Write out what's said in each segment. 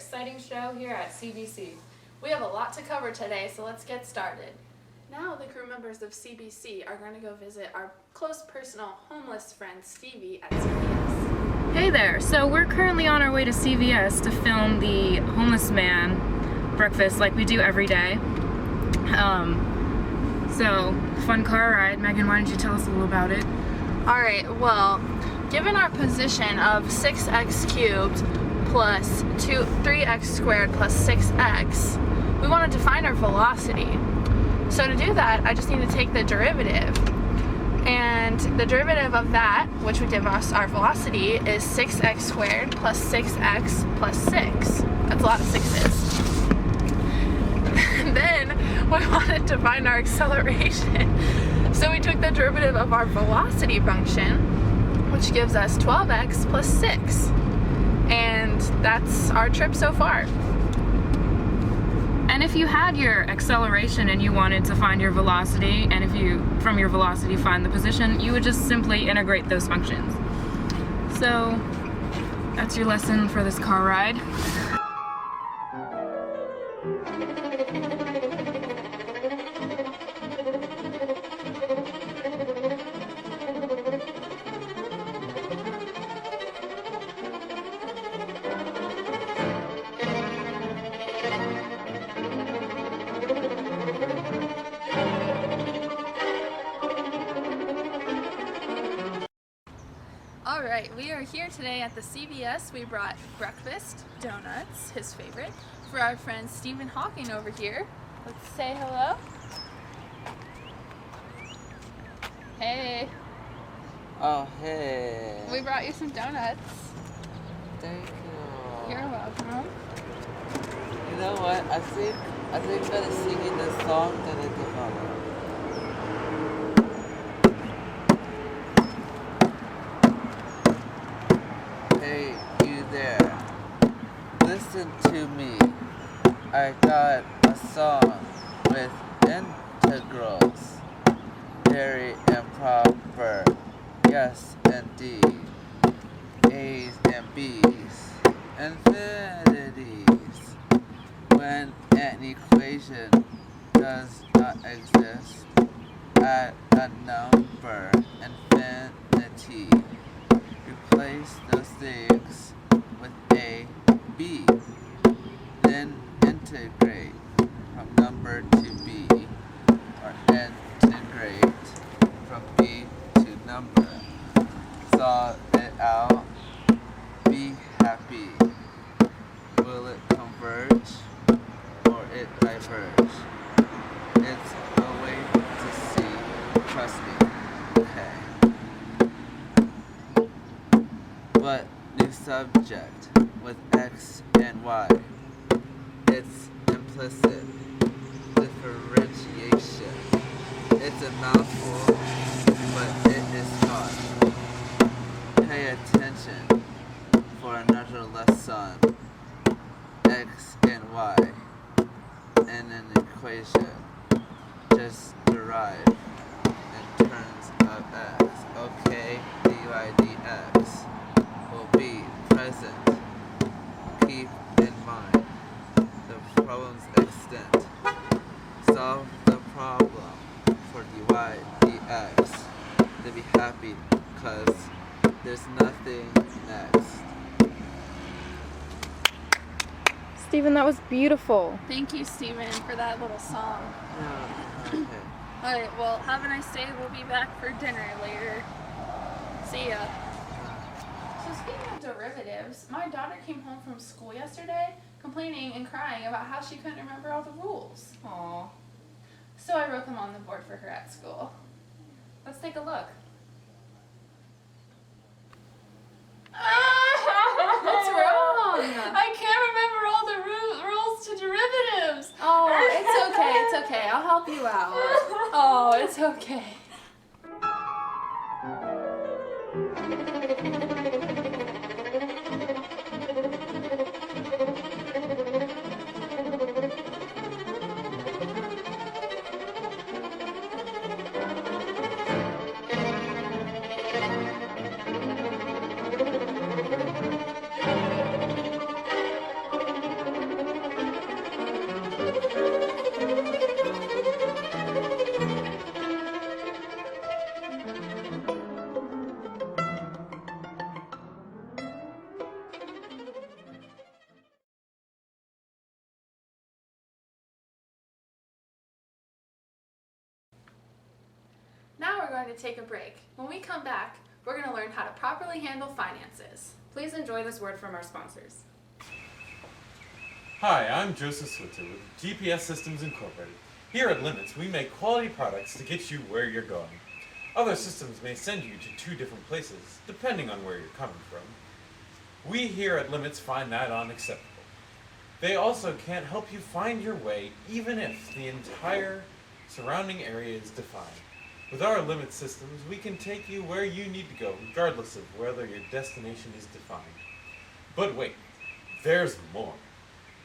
exciting show here at CBC. We have a lot to cover today, so let's get started. Now the crew members of CBC are going to go visit our close personal homeless friend Stevie at CVS. Hey there, so we're currently on our way to CVS to film the homeless man breakfast like we do every day. So fun car ride. Megan, why don't you tell us a little about it? Alright, well, given our position of 6x cubed plus 3x squared plus 6x, we wanted to find our velocity. So to do that, I just need to take the derivative. And the derivative of that, which would give us our velocity, is 6x squared plus 6x plus 6. That's a lot of 6's. Then we wanted to find our acceleration. So we took the derivative of our velocity function, which gives us 12x plus 6. And that's our trip so far. And if you had your acceleration and you wanted to find your velocity, and if you, from your velocity, find the position, you would just simply integrate those functions. So that's your lesson for this car ride. Alright, we are here today at the CVS. We brought breakfast, donuts, his favorite, for our friend Stephen Hawking over here. Let's say hello. Hey. Oh, hey. We brought you some donuts. Thank you. You're welcome. You know what? I think I'm gonna sing in the song that I developed. Hey, you there. Listen to me. I got a song with integrals. Very improper. Yes, indeed. A's and B's. Infinities. When an equation does not exist, add a number infinity. Replace those things with A, B. Then integrate from number to B, or integrate from B to number. Solve it out. Be happy. Will it converge or it diverge? It's a way to see. Trust me. Okay. But new subject with X and Y. It's implicit differentiation. It's a mouthful, but it is not. Pay attention for another lesson. X and Y in an equation just derive in terms of X. Okay, dy dx will be present. Keep in mind the problem's extent. Solve the problem for dy dx to be happy, because there's nothing next. Stephen, that was beautiful. Thank you, Stephen, for that little song. Okay. Alright, well, have a nice day. We'll be back for dinner later. See ya. So speaking of derivatives, my daughter came home from school yesterday complaining and crying about how she couldn't remember all the rules. Aw. So I wrote them on the board for her at school. Let's take a look. What's wrong? I can't remember all the rules to derivatives. Oh, it's okay, it's okay. I'll help you out. Oh, it's okay. Now we're going to take a break. When we come back, we're going to learn how to properly handle finances. Please enjoy this word from our sponsors. Hi, I'm Joseph Switzer with GPS Systems Incorporated. Here at Limits, we make quality products to get you where you're going. Other systems may send you to 2 different places, depending on where you're coming from. We here at Limits find that unacceptable. They also can't help you find your way, even if the entire surrounding area is defined. With our Limit systems, we can take you where you need to go, regardless of whether your destination is defined. But wait, there's more.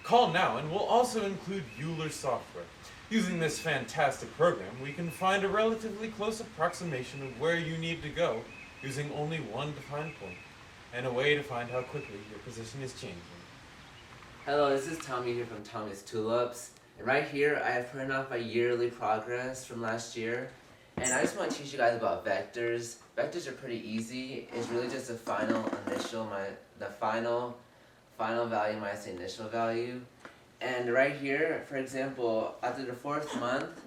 Call now and we'll also include Euler software. Using this fantastic program, we can find a relatively close approximation of where you need to go using only one defined point, and a way to find how quickly your position is changing. Hello, this is Tommy here from Tommy's Tulips. And right here, I have printed off my yearly progress from last year. And I just want to teach you guys about vectors. Vectors are pretty easy. It's really just the final value minus the initial value. And right here, for example, after the 4th month,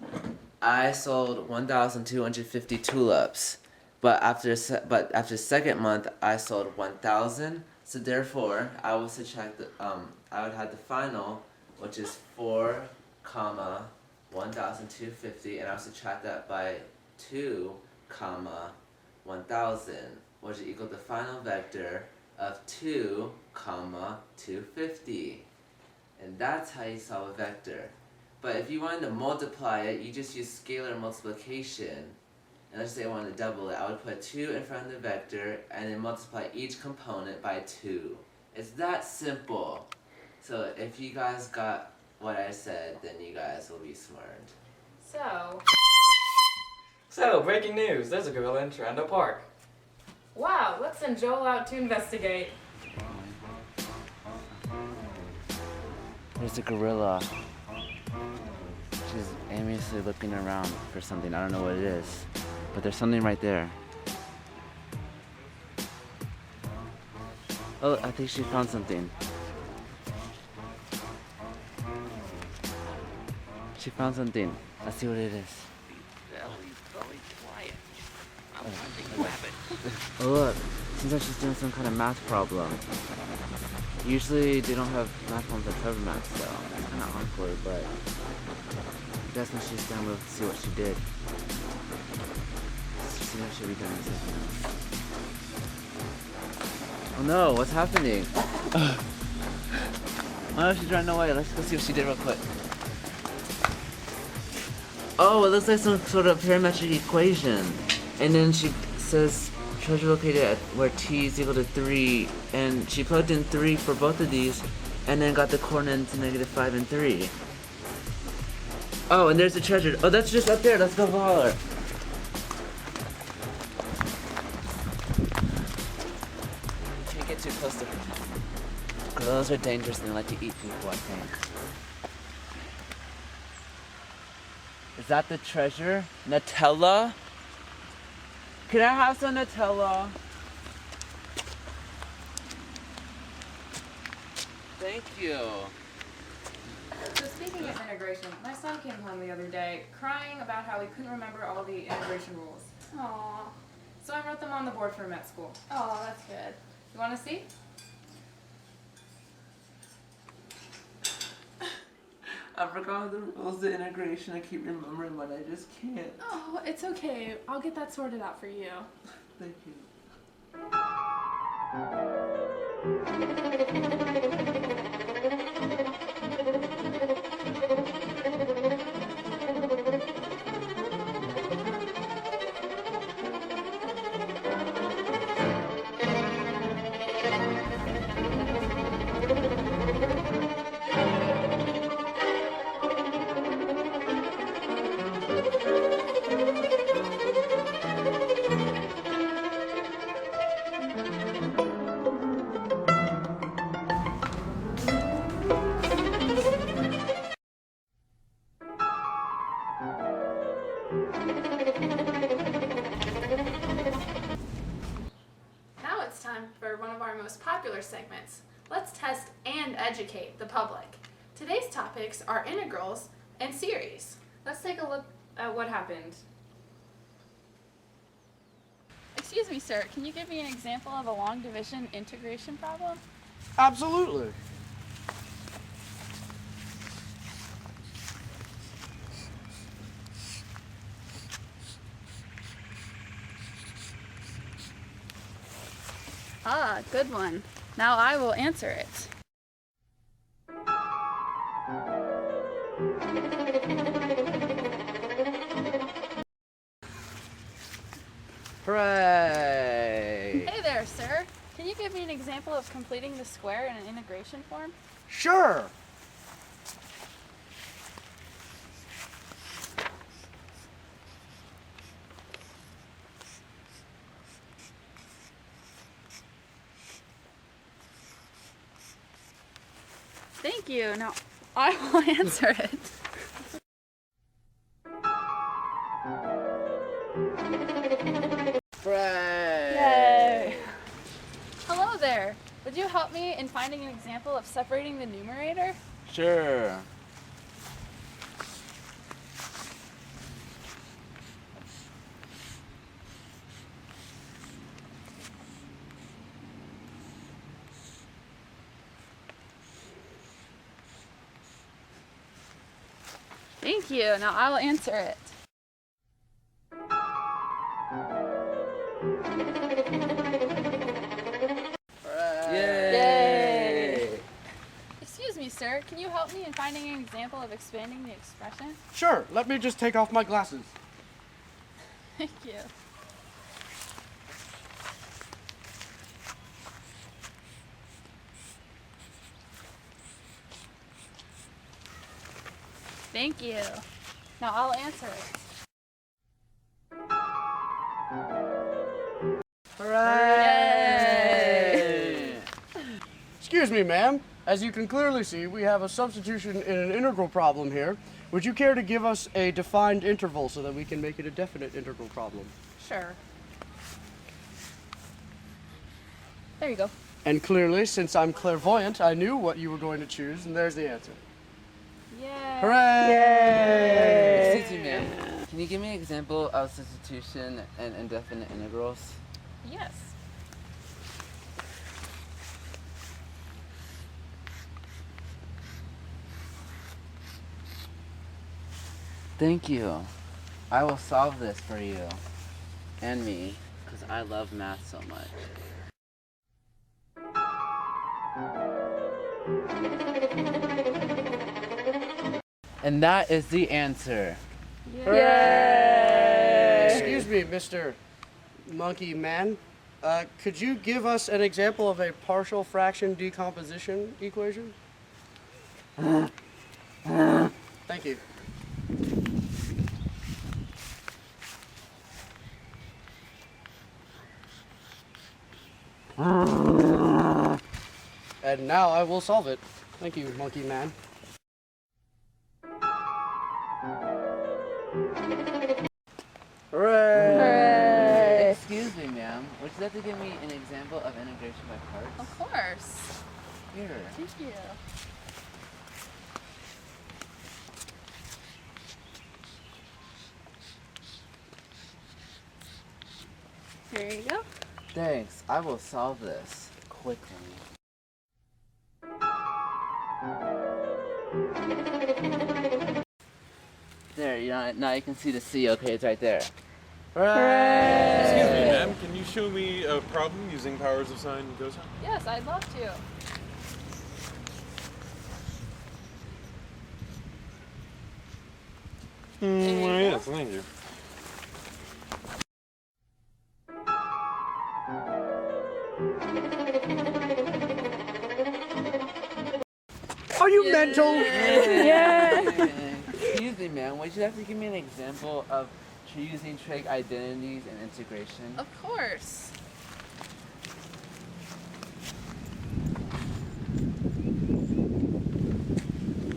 I sold 1,250 tulips. But after the 2nd month, I sold 1,000. So therefore, I would subtract I would have the final, which is 4, 1,250, and I'll subtract that by 2, 1,000, which is equal to the final vector of 2, 250. And that's how you solve a vector. But if you wanted to multiply it, you just use scalar multiplication. And let's say I wanted to double it. I would put 2 in front of the vector and then multiply each component by 2. It's that simple. So if you guys got what I said, then you guys will be smart. So, breaking news. There's a gorilla in Toronto Park. wow, let's send Joel out to investigate. There's a gorilla. She's aimlessly looking around for something. I don't know what it is. But there's something right there. Oh, I think she found something. She found something. Let's see what it is. Very quiet. Oh look, seems like she's doing some kind of math problem. Usually they don't have math problems at Trevor Math, so it's kind of awkward, but I guess when she's done, we'll see what she did. See what she'll be doing something else. Oh no, what's happening? Oh, she's running away. Let's go see what she did real quick. Oh, it looks like some sort of parametric equation. And then she says treasure located at where t is equal to 3. And she plugged in 3 for both of these and then got the coordinates -5 and 3. Oh, and there's the treasure. Oh, that's just up there. Let's go follow her. Can't get too close to her. Gorillas are dangerous and they like to eat people, I think. Is that the treasure? Nutella? Can I have some Nutella? Thank you. So speaking of integration, my son came home the other day crying about how he couldn't remember all the integration rules. Aww. So I wrote them on the board for him at school. Oh, that's good. You want to see? I forgot the rules of integration. I keep remembering, but I just can't. Oh, it's okay. I'll get that sorted out for you. Thank you. regular segments. Let's test and educate the public. Today's topics are integrals and series. Let's take a look at what happened. Excuse me, sir, can you give me an example of a long division integration problem? Absolutely. Ah, good one. Now I will answer it. Hooray! Hey there, sir. Can you give me an example of completing the square in an integration form? Sure. Thank you. Now I will answer it. Hooray! Yay! Hello there. Would you help me in finding an example of separating the numerator? Sure. Thank you. Now I will answer it. Yay! Excuse me, sir. Can you help me in finding an example of expanding the expression? Sure, let me just take off my glasses. Thank you. Thank you. Now I'll answer it. Hooray! Excuse me, ma'am. As you can clearly see, we have a substitution in an integral problem here. Would you care to give us a defined interval so that we can make it a definite integral problem? Sure. There you go. And clearly, since I'm clairvoyant, I knew what you were going to choose, and there's the answer. Yay. Hooray! Excuse me, ma'am. Can you give me an example of substitution and indefinite integrals? Yes. Thank you. I will solve this for you and me because I love math so much. And that is the answer. Excuse me, Mr. Monkey Man. Could you give us an example of a partial fraction decomposition equation? Thank you. And now I will solve it. Thank you, Monkey Man. Hooray! Excuse me, ma'am. Would you like to give me an example of integration by parts? Of course. Here. Thank you. Here you go. Thanks. I will solve this quickly. There, now you can see the C. Okay, it's right there. Hooray! Excuse me, ma'am. Can you show me a problem using powers of sine and cosine? Yes, I'd love to. Yes, thank you. Are you mental? Excuse me, ma'am. Would you like to give me an example of using trig identities and integration? Of course.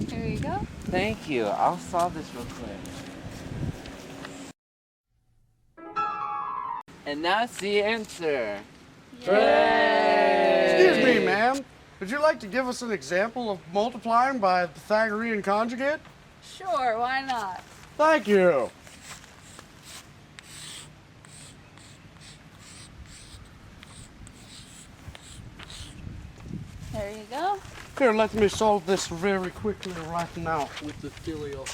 Here you go. Thank you. I'll solve this real quick. And that's the answer. Excuse me, ma'am. Would you like to give us an example of multiplying by Pythagorean conjugate? Sure, why not? Thank you. There you go. Here, let me solve this very quickly right now with the filial.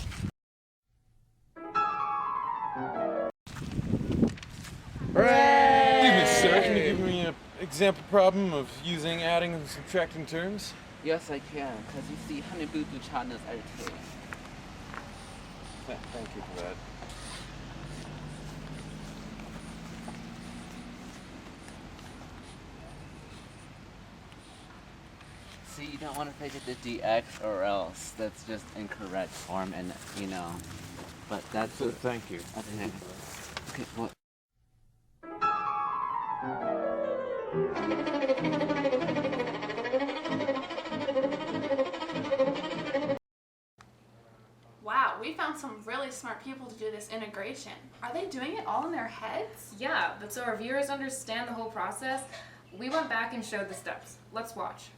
Excuse me, sir. Can you give me an example problem of using adding and subtracting terms? Yes, I can, because you see, Hanibutu Chana's RT. Thank you for that. See, you don't want to take it to dx or else. That's just incorrect form, and you know. But that's So thank you. okay. Okay, well. Wow, we found some really smart people to do this integration. Are they doing it all in their heads? Yeah, but so our viewers understand the whole process, we went back and showed the steps. Let's watch.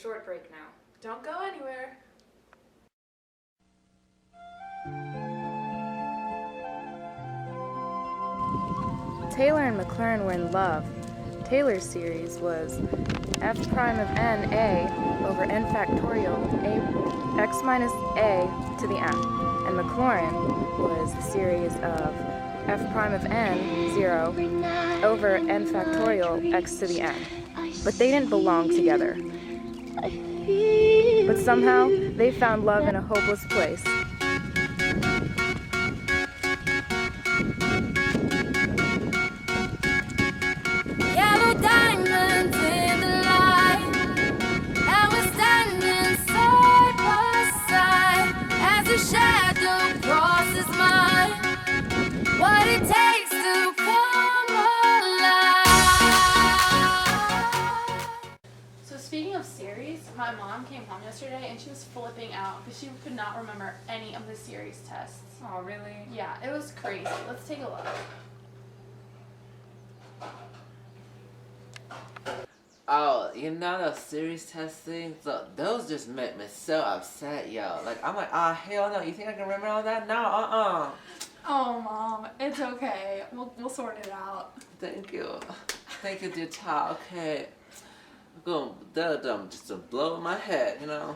short break now. Don't go anywhere. Taylor and Maclaurin were in love. Taylor's series was f prime of n a over n factorial a x minus a to the n. And Maclaurin was the series of f prime of n, 0, over n factorial x to the n. But they didn't belong together. But somehow, they found love in a hopeless place. Yellow diamonds in the light, and we're standing side by side as a shadow crosses mine. What it takes to come alive. So speaking of series, my mom came home yesterday and she was flipping out because she could not remember any of the series tests. Oh, really? Yeah, it was crazy. Let's take a look. Oh, you know those series test things? Those just make me so upset, yo. Like, I'm like, ah, hell no. You think I can remember all that? No, Oh, Mom, it's okay. We'll sort it out. Thank you. Thank you, dear child. Okay. That'll just blow my head, you know?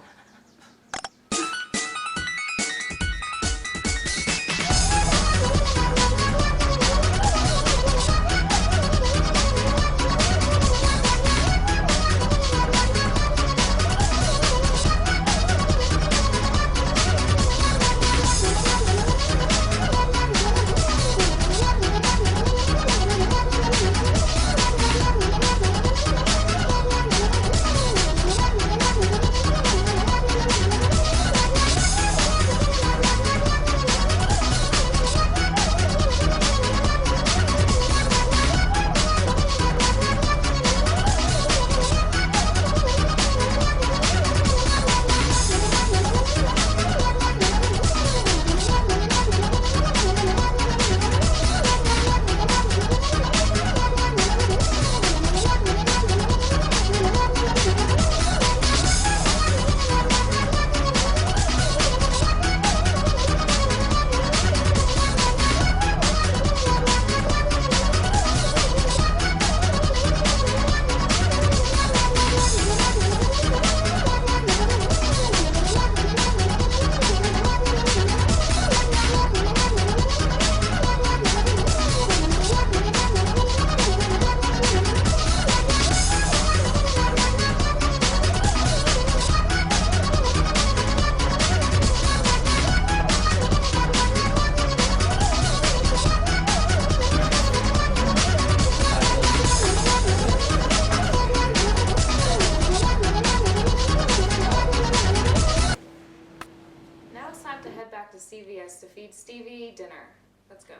CVS to feed Stevie dinner. Let's go.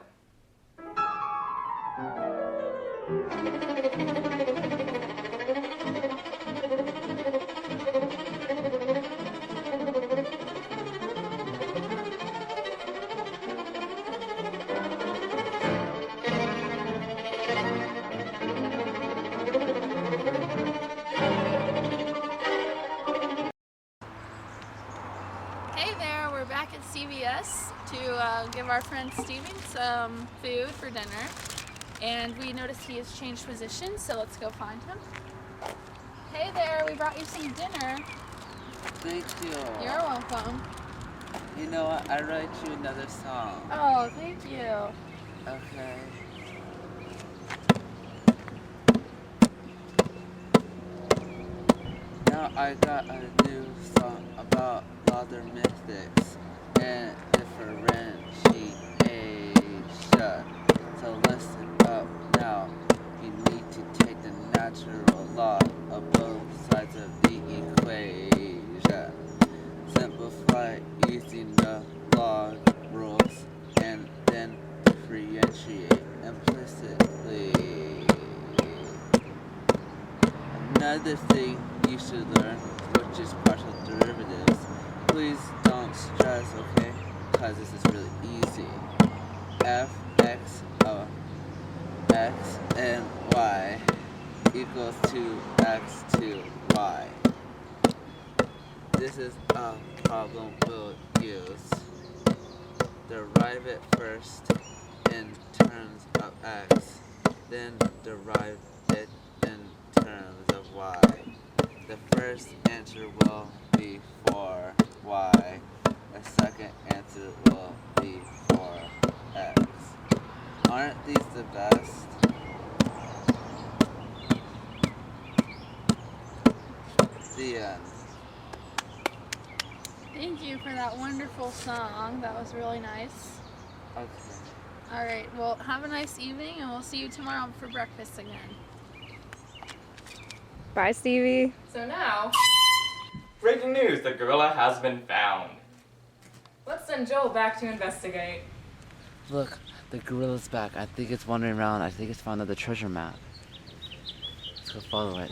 Hey there, we're back at CVS to give our friend Steven some food for dinner. And we noticed he has changed positions, so let's go find him. Hey there, we brought you some dinner. Thank you. You're welcome. You know what? I wrote you another song. Oh, thank you. Okay. Now I got a new song about modern mystics and differentiation. So listen up now. You need to take the natural log of both sides of the equation. Simplify using the log rules and then differentiate implicitly. Another thing you should learn, which is partial derivatives. Please don't stress, okay? Because this is really easy. Fx of x and y equals 2x to y. This is a problem we'll use. Derive it first in terms of x, then derive it in terms of y. The first answer will be 4y. The second answer will be 4x. Aren't these the best? The end. Thank you for that wonderful song. That was really nice. Okay. All right, well, have a nice evening, and we'll see you tomorrow for breakfast again. Bye, Stevie. So now, Breaking news, the gorilla has been found. let's send Joel back to investigate. Look, the gorilla's back. I think it's wandering around. I think it's found another treasure map. Let's go follow it.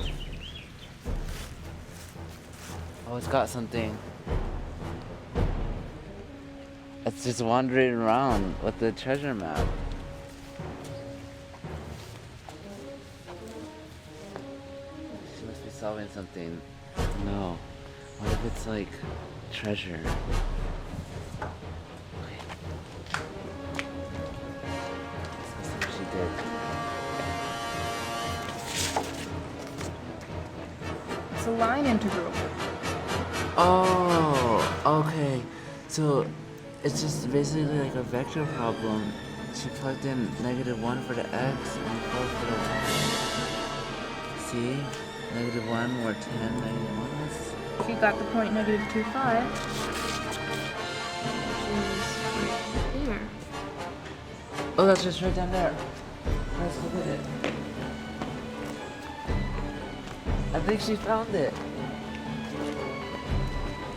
Oh, it's got something. It's just wandering around with the treasure map. She must be solving something. No. What if it's like treasure? Okay. Let's see what she did. It's a line integral. Oh, okay. So it's just basically like a vector problem. She plugged in -1 for the x and 4 for the y. See? -1 or 10, -1 is. She got the point -25. She's right there. Oh, that's just right down there. Let's look at it. I think she found it.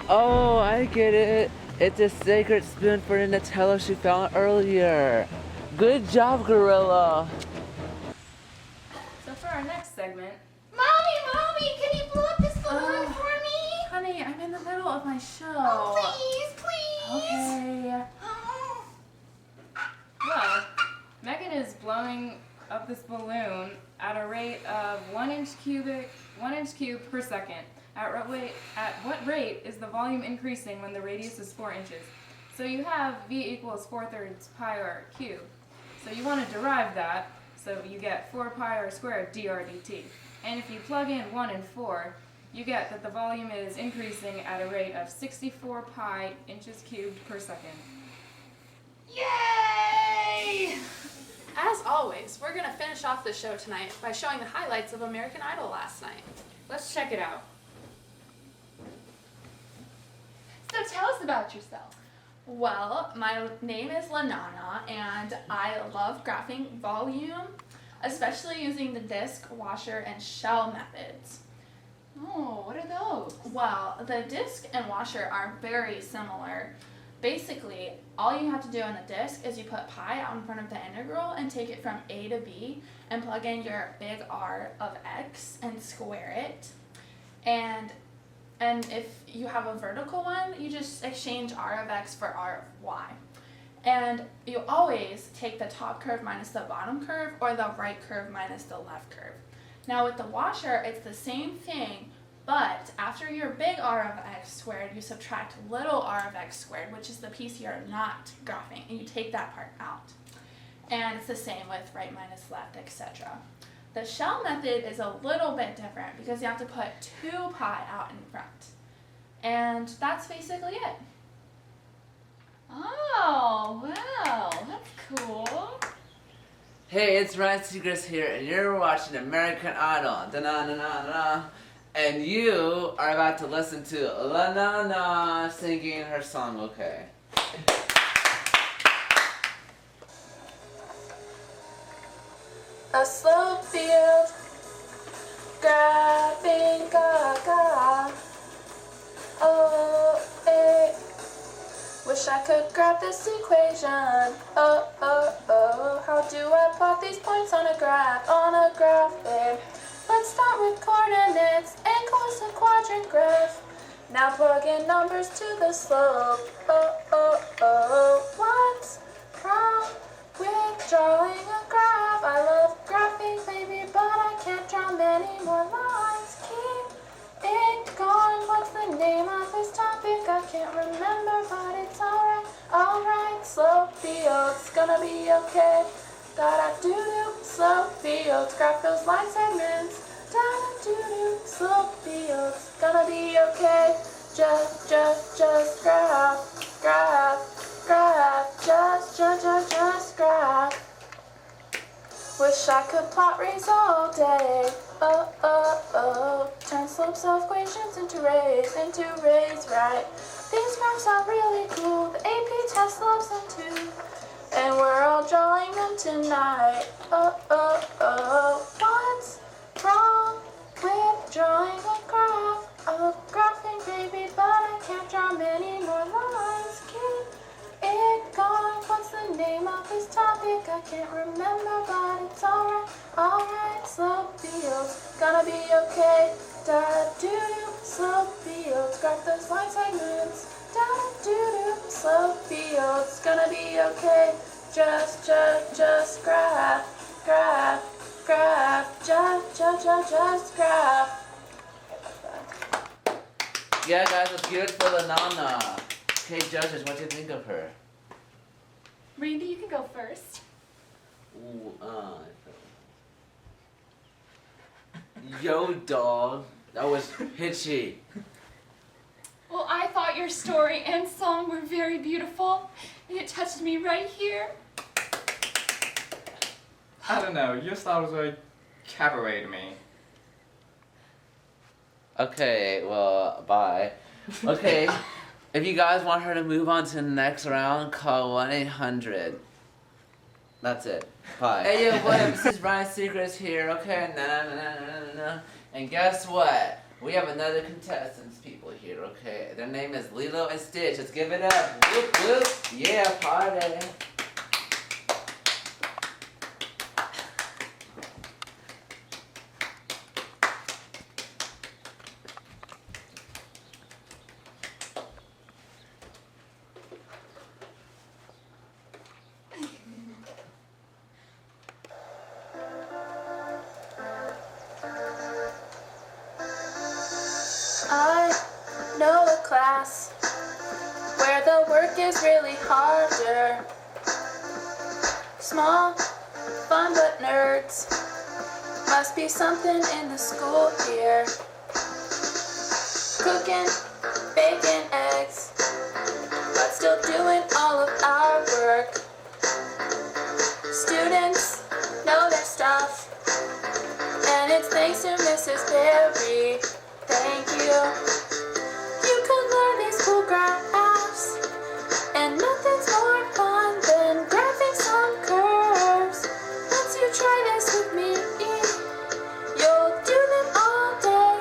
Oh, I get it. It's a sacred spoon for the Nutella she found earlier. Good job, gorilla. So for our next segment, Mommy, can you blow up this balloon for me? Honey, I'm in the middle of my show. Please. Okay. well, Megan is blowing up this balloon at a rate of 1 inch cubed per second. At what rate is the volume increasing when the radius is 4 inches? So you have V equals 4/3 pi r cubed. So you want to derive that, so you get 4 pi r squared dr dt. And if you plug in 1 and 4, you get that the volume is increasing at a rate of 64 pi inches cubed per second. Yay! As always, we're gonna finish off the show tonight by showing the highlights of American Idol last night. Let's check it out. So tell us about yourself. Well, my name is Lanana, and I love graphing volume, especially using the disc, washer, and shell methods. Oh, what are those? Well, the disc and washer are very similar. Basically, all you have to do on the disc is you put pi out in front of the integral and take it from a to b and plug in your big R of x and square it. And if you have a vertical one, you just exchange R of x for R of y. And you always take the top curve minus the bottom curve, or the right curve minus the left curve. Now with the washer, it's the same thing, but after your big R of x squared, you subtract little r of x squared, which is the piece you're not graphing, and you take that part out. And it's the same with right minus left, etc. The shell method is a little bit different because you have to put 2 pi out in front. And that's basically it. Oh, wow, that's cool. Hey, it's Ryan Seacrest here, and you're watching American Idol. Da-na-na-na-na. And you are about to listen to Lanana singing her song, okay? A slope field, grabbing gaga. Oh, eh. Wish I could grab this equation. Oh, oh, oh. How do I plot these points on a graph? On a graph, babe. Let's start with coordinates and close a quadrant graph. Now plug in numbers to the slope. Oh, oh, oh. What's wrong with drawing a graph? I love graphing, baby, but I can't draw many more lines. Keep it going. What's the name of this can't remember, but it's alright, alright. Slow fields, gonna be okay. Da-da-doo-doo, slow fields, graph those line segments. Da-da-doo-doo, slow fields, gonna be okay. Just graph, just graph. Wish I could plot rays all day. Turn slopes of equations into rays, right? These graphs are really cool. The AP test loves them too. And we're all drawing them tonight. What's wrong with drawing a graph? A graphing baby, but I can't draw many more lines. Keep it going. What's the name of this topic? I can't remember, but it's alright, alright. Slope fields, gonna be okay. Da-da-doo-doo, slope fields, graph those line segments. Da-da-doo-doo, slope fields, gonna be okay. Just graph, just graph. Yeah, guys, let's give it for the Nana. Okay, judges, what do you think of her? Randy, you can go first. Ooh, Yo, dog. That was hitchy. Well, I thought your story and song were very beautiful, and it touched me right here. I don't know, your style was very cabaret to me. Okay, well, bye. Okay, if you guys want her to move on to the next round, call 1-800. That's it. Bye. Hey, yo, what up? This is Ryan Secrets here, okay? Na. And guess what? We have another contestants people here, okay? Their name is Lilo and Stitch. Let's give it up. Whoop, whoop. Yeah, party. I know a class where the work is really harder. Small, fun but nerds. Must be something in the school here. Cooking, baking eggs, but still doing all of our work. Students know their stuff, and it's thanks to Mrs. Perry. Thank you. You could learn these cool graphs, and nothing's more fun than graphing some curves. Once you try this with me, you'll do them all day.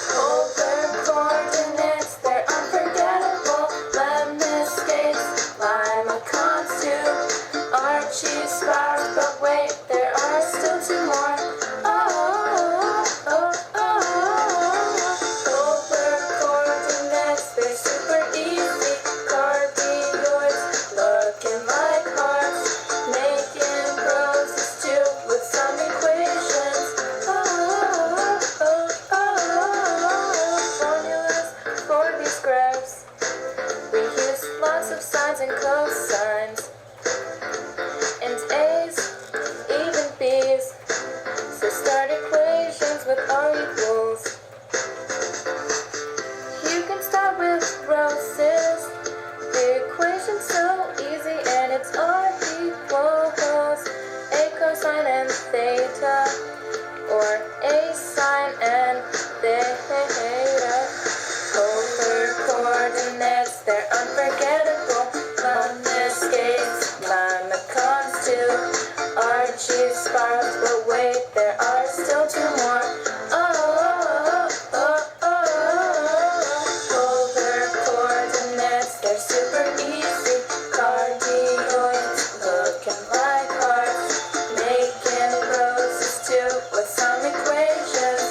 Polar coordinates, they're unforgettable. Lemon skates, limacons too. Archie sparks, but wait, there are still two more. And cosines, and A's, even B's, so start equations with R equals. You can start with roses, the equation's so easy, and it's R equals A cosine and theta, or A sine and theta. Polar coordinates, they're unforgettable. Skates, limacons too. Archie sparks, but wait, there are still two more. Polar coordinates, they're super easy. Cardioids, looking like hearts. Making roses too, with some equations.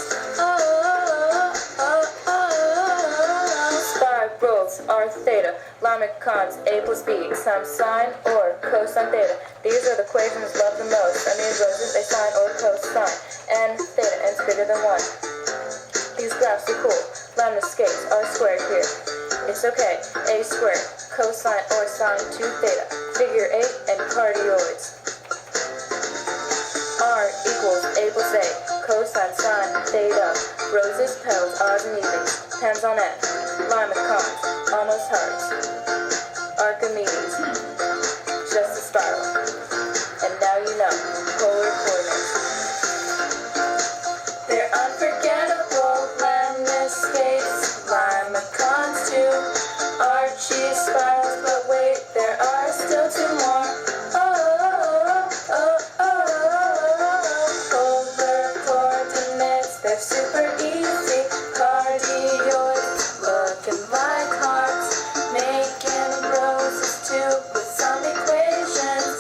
Spirals are theta. Limacons, A plus B, some sine or cosine theta. These are the equations loved the most. I mean roses, a sine or cosine. And theta n's bigger than 1. These graphs are cool. Lambda escapes R squared here. It's okay. A squared, cosine or sine 2 theta. Figure 8 and cardioids. R equals A plus A, cosine sine theta. Roses, petals, odds and evens. Depends on N. Line with cons, almost hearts. Archimedes, just a spiral. And now you know, polar coordinates. They're unforgettable, lambda escapes. Line with cons too. Archie spirals, but wait, there are still 2 more. Polar coordinates, they're super easy. Cardioids, looking like hearts. Making roses too with some equations.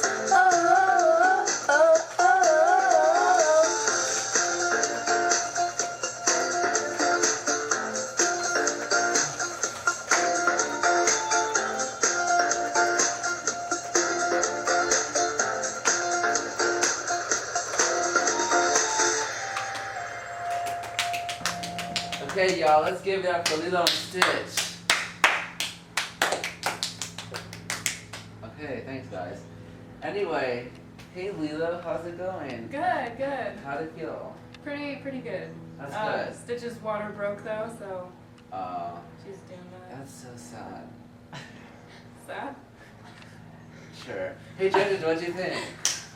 Okay, y'all, let's give it up for Lilo and Stitch. Okay, thanks, guys. Anyway, hey Lilo, how's it going? Good, good. How'd it feel? Pretty good. That's good. Stitch's water broke though, so she's doing that. That's so sad. Sad? Sure. Hey Judges, what'd you think?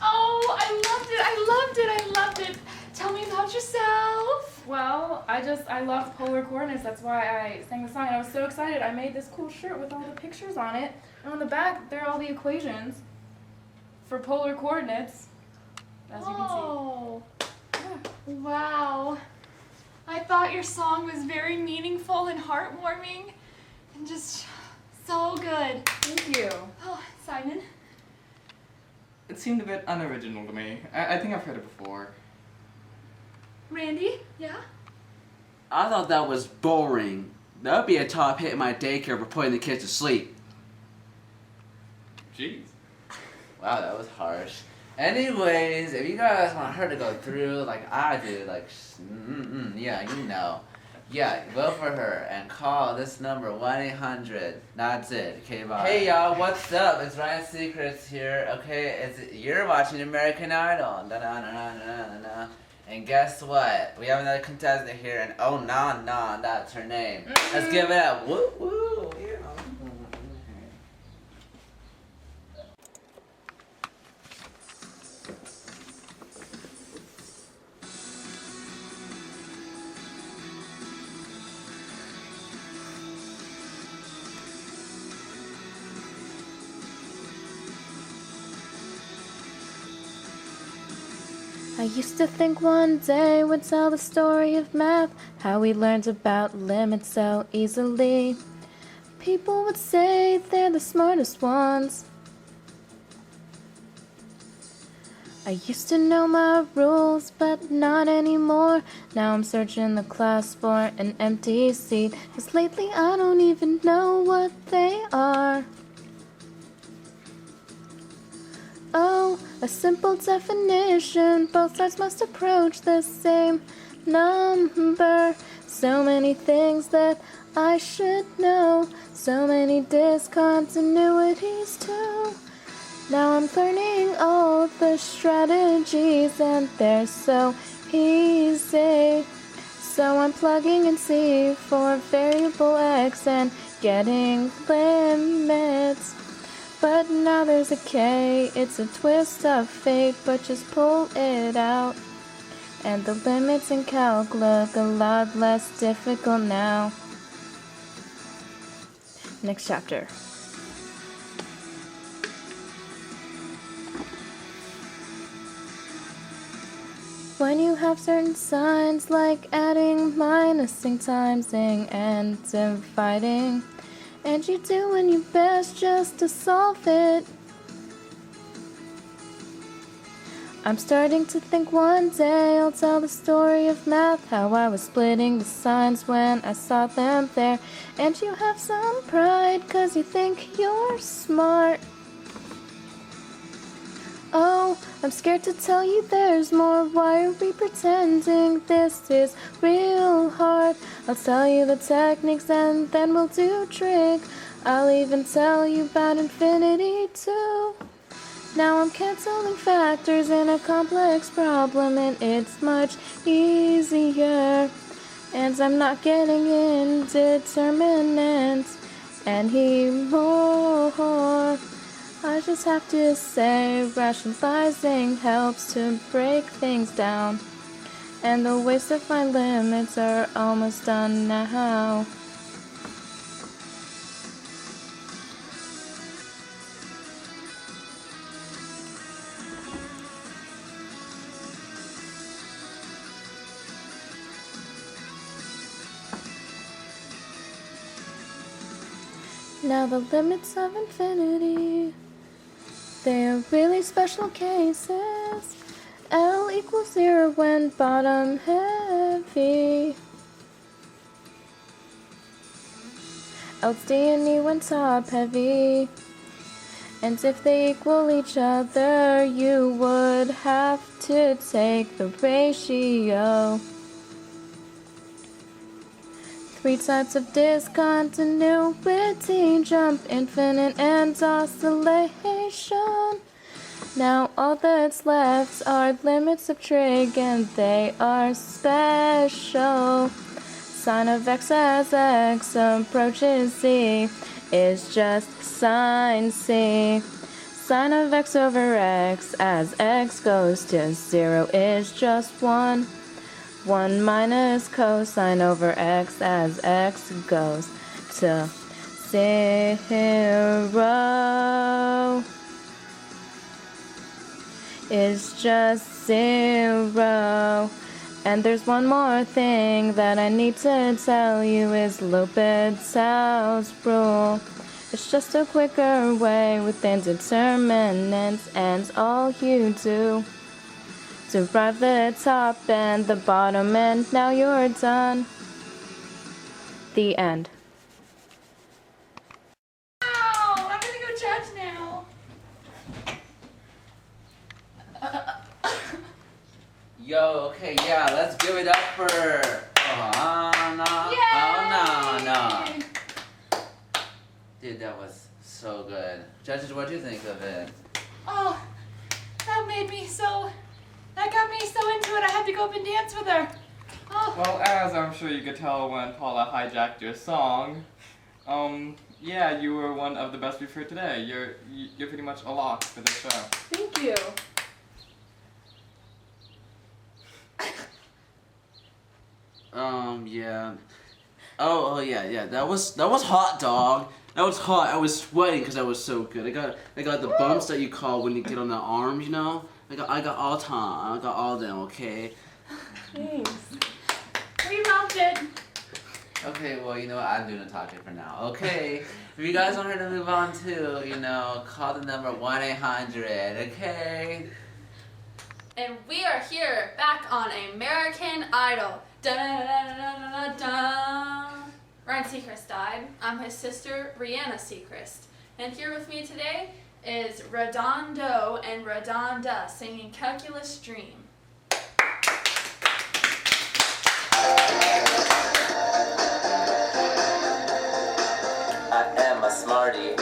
Oh, I loved it. Tell me about yourself. Well, I love polar coordinates. That's why I sang the song. And I was so excited. I made this cool shirt with all the pictures on it. And on the back, there are all the equations for polar coordinates, as you can Oh, see. Yeah. wow. I thought your song was very meaningful and heartwarming and just so good. Thank you. Oh, Simon. It seemed a bit unoriginal to me. I think I've heard it before. Randy? Yeah? I thought that was boring. That would be a top hit in my daycare for putting the kids to sleep. Jeez. Wow, that was harsh. Anyways, if you guys want her to go through like I do, like, yeah, you know. Yeah, vote for her and call this number 1-800. That's it. Okay, bye. Hey y'all, what's up? It's Ryan Secrets here. Okay, you're watching American Idol. Da-na-na-na-na-na-na. And guess what? We have another contestant here, and oh nah, that's her name. Let's give it up. Woo woo. Yeah. I used to think one day would tell the story of math, how we learned about limits so easily. People would say they're the smartest ones. I used to know my rules, but not anymore. Now I'm searching the class for an empty seat, 'cause lately I don't even know what they are. Oh, a simple definition, both sides must approach the same number. So many things that I should know, so many discontinuities too. Now I'm learning all the strategies and they're so easy. So I'm plugging in C for variable X and getting limits. But now there's a K, it's a twist of fate, but just pull it out. And the limits in calc look a lot less difficult now. Next chapter. When you have certain signs like adding, minusing, timesing, and dividing, and you're doing your best just to solve it, I'm starting to think one day I'll tell the story of math, how I was splitting the signs when I saw them there. And you have some pride 'cause you think you're smart. Oh, I'm scared to tell you there's more love, why are we pretending this is real hard? I'll tell you the techniques and then we'll do a trick. I'll even tell you about infinity too. Now I'm canceling factors in a complex problem and it's much easier. And I'm not getting indeterminate anymore. I just have to say rationalizing helps to break things down. And the ways to find limits are almost done now. Now the limits of infinity, they are really special cases. L equals 0 when bottom heavy. Else D and E when top heavy. And if they equal each other, you would have to take the ratio. 3 types of discontinuity, jump, infinite, and oscillation. Now all that's left are limits of trig, and they are special. Sine of x as x approaches z is just sine c. Sine of x over x as x goes to 0 is just 1. 1 minus cosine over x as x goes to 0 is just 0. And there's one more thing that I need to tell you is L'Hopital's rule. It's just a quicker way with indeterminants, and all you do derive the top and the bottom, and now you're done. The end. Ow! I'm gonna go judge now. Yo, okay, yeah, let's give it up for. No. Dude, that was so good. Judges, what do you think of it? Oh, that got me so into it. I had to go up and dance with her. Oh. Well, as I'm sure you could tell when Paula hijacked your song, yeah, you were one of the best we've heard today. You're pretty much a lock for this show. Thank you. Yeah. Oh, yeah. That was hot, dog. That was hot. I was sweating because that was so good. I got the bumps that you call when you get on the arm, you know. I got all time. I got all them. Okay. Thanks. Remounted. Okay, well, you know what? I'm doing the talking for now. Okay, if you guys want her to move on to, call the number 1-800, okay? And we are here back on American Idol. Da-da-da-da-da-da-da. Ryan Seacrest died. I'm his sister, Rihanna Seacrest. And here with me today is Redondo and Redonda singing Calculus Dream. I am a smarty.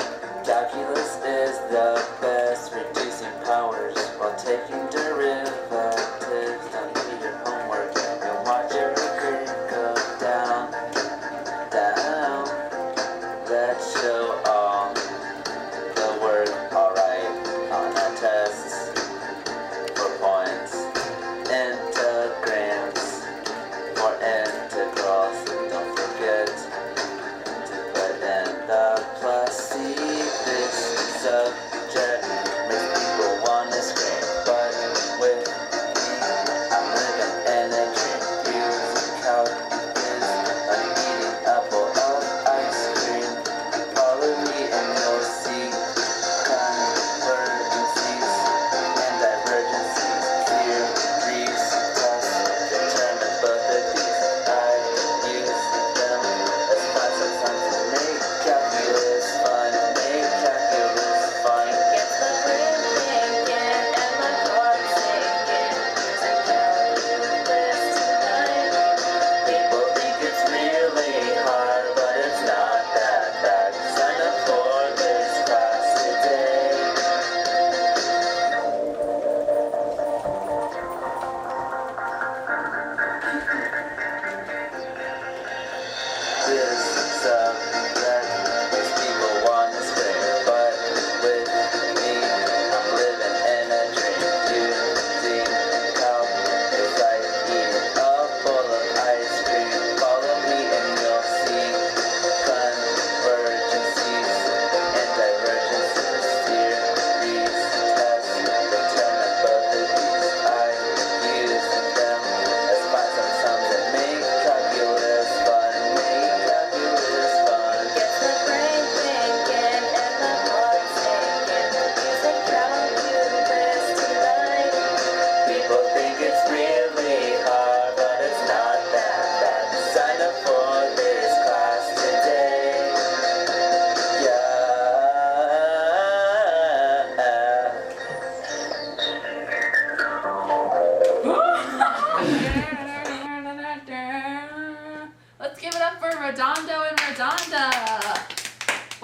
Calculus is the best, reducing powers while taking derivatives. Now do your homework and watch every grade go down. Let's show all the work alright on our tests for points. Integrams for integrals. Don't forget to put in the plus C. This subject makes people want to scream, but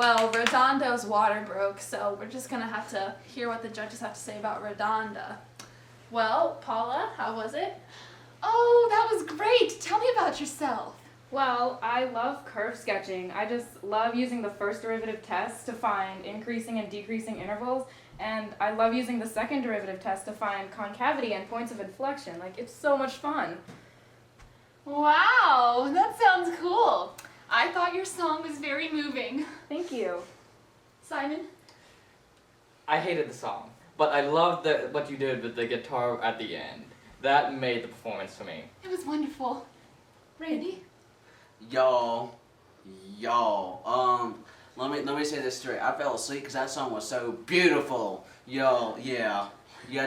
Well, Redondo's water broke, so we're just gonna have to hear what the judges have to say about Redonda. Well, Paula, how was it? Oh, that was great. Tell me about yourself. Well, I love curve sketching. I just love using the first derivative test to find increasing and decreasing intervals, and I love using the second derivative test to find concavity and points of inflection. Like, it's so much fun. Wow, that sounds cool. I thought your song was very moving. Thank you. Simon? I hated the song, but I loved what you did with the guitar at the end. That made the performance for me. It was wonderful. Randy? Yo, let me say this straight. I fell asleep because that song was so beautiful. Yo, yeah,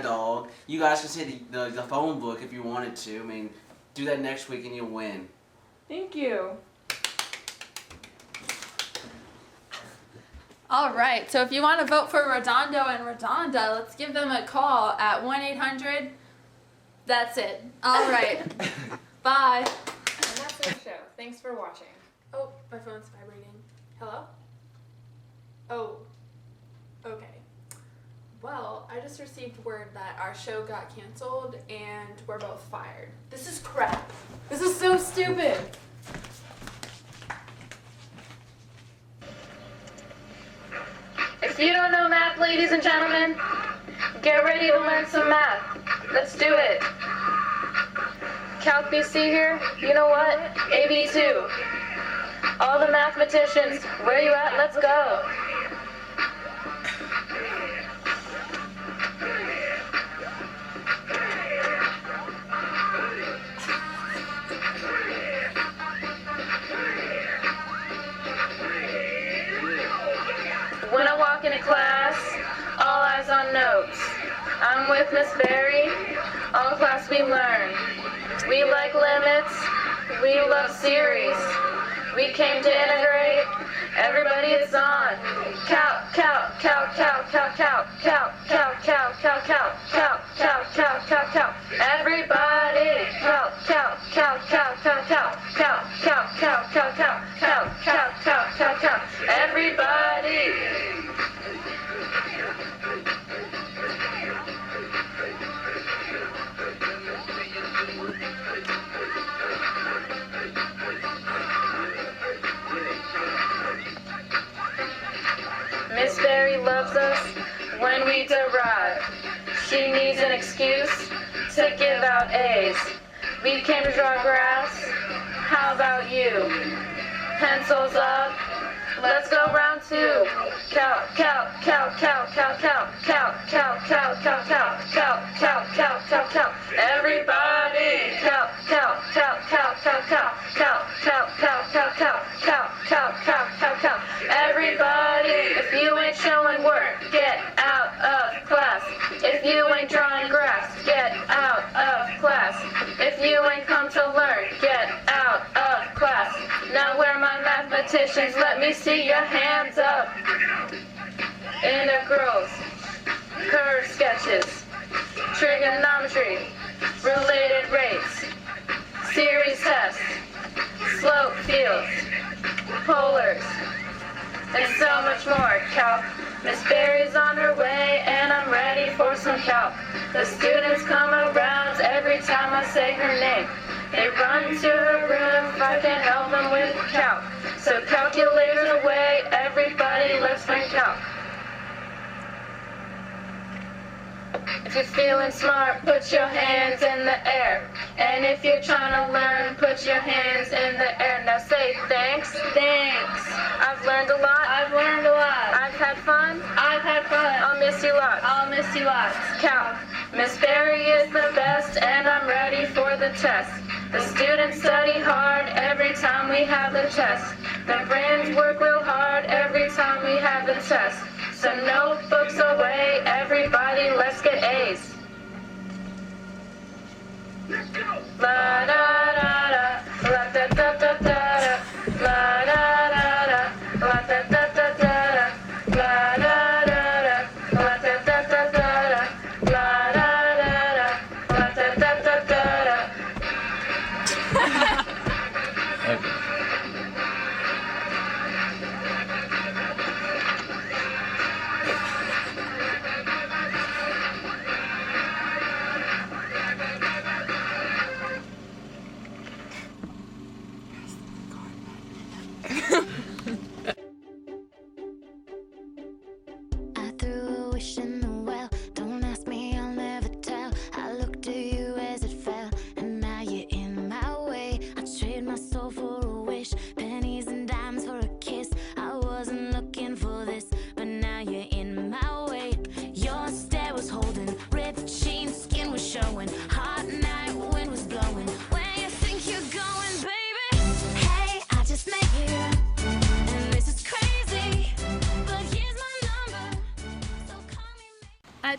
dog. You guys can see the phone book if you wanted to. I mean, do that next week and you'll win. Thank you. All right, so if you want to vote for Redondo and Redonda, let's give them a call at 1-800. That's it. All right. Bye. And that's our show. Thanks for watching. Oh, my phone's vibrating. Hello? Oh, okay. Well, I just received word that our show got canceled and we're both fired. This is crap. This is so stupid. If you don't know math, ladies and gentlemen, get ready to learn some math. Let's do it. Calc BC here, you know what? AB2. All the mathematicians, where you at? Let's go. When I walk into class, all eyes on notes. I'm with Miss Berry, all class we learn. We like limits, we love series. We came to integrate, everybody it's on. Calc, calc, calc, calc, calc, calc, calc, calc, calc, calc, calc, calc, calc, calc, calc, calc. Everybody, calc, calc, calc, calc, calc, calc, calc, calc, calc, calc, calc, calc, calc, calc, calc, calc. Everybody. Miss Berry loves us when we derive. She needs an excuse to give out A's. We came to draw graphs. How about you? Pencils up. Let's go round two. Count, count, count, count, count, count, count, count, count, count, count, count, count, count, count, count. Everybody, count, count, count, count, count, count, count, count, count, count, count, count, count, count, count, count. Everybody, if you ain't showing work, get out of class. If you ain't drawing graphs, get out of class. If you ain't come to learn, get out of class. Now where my mathematicians, let me see your hands up. Integrals, curve sketches, trigonometry, related rates, series tests, slope fields, polars, and so much more. Calc. Miss Berry's on her way and I'm ready for some calc. The students come around every time I say her name. They run to her room if I can help them with calc. So calculators away, everybody let's learn calc. If you're feeling smart, put your hands in the air. And if you're trying to learn, put your hands in the air. Now say thanks. Thanks. I've learned a lot. I've learned a lot. I've had fun. I've had fun. I'll miss you lots. I'll miss you lots. Calc. Miss Berry is the best and I'm ready for the test. The students study hard every time we have the test. The brains work real hard every time we have the test. So notebooks away, everybody, let's get A's. Let's go. La da da da, la da da da da, la da da da, la da da da da, la da da da, la da da da da, la da da da, la da da da da.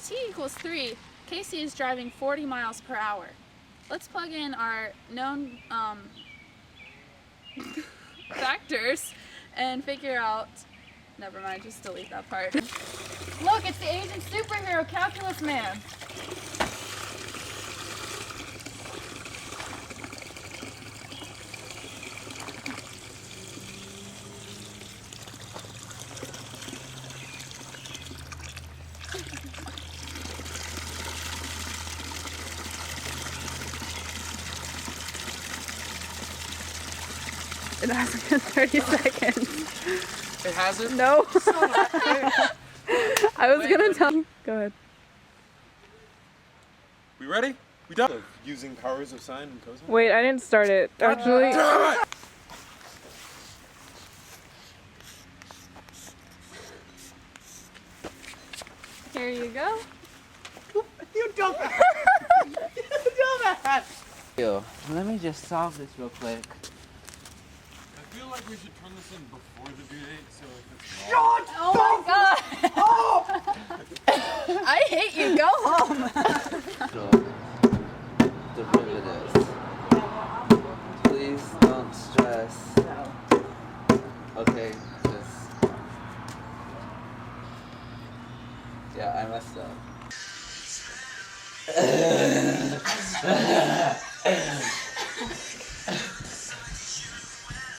at t equals 3, Casey is driving 40 miles per hour. Let's plug in our known factors and figure out. Never mind, just delete that part. Look, it's the Asian superhero Calculus Man. It hasn't been 30 seconds. It hasn't? No. I was gonna tell you. Go ahead. We ready? We done? Of using powers of sine and cosine? Wait, I didn't start it. Actually. Here you go. You dumbass! You dumbass! Yo, let me just solve this real quick. I feel like we should turn this in before the due date, so if it's Shut Oh my god! I hate you. Go home. So, derivatives. Please don't stress. Okay, just. Yeah, I messed up.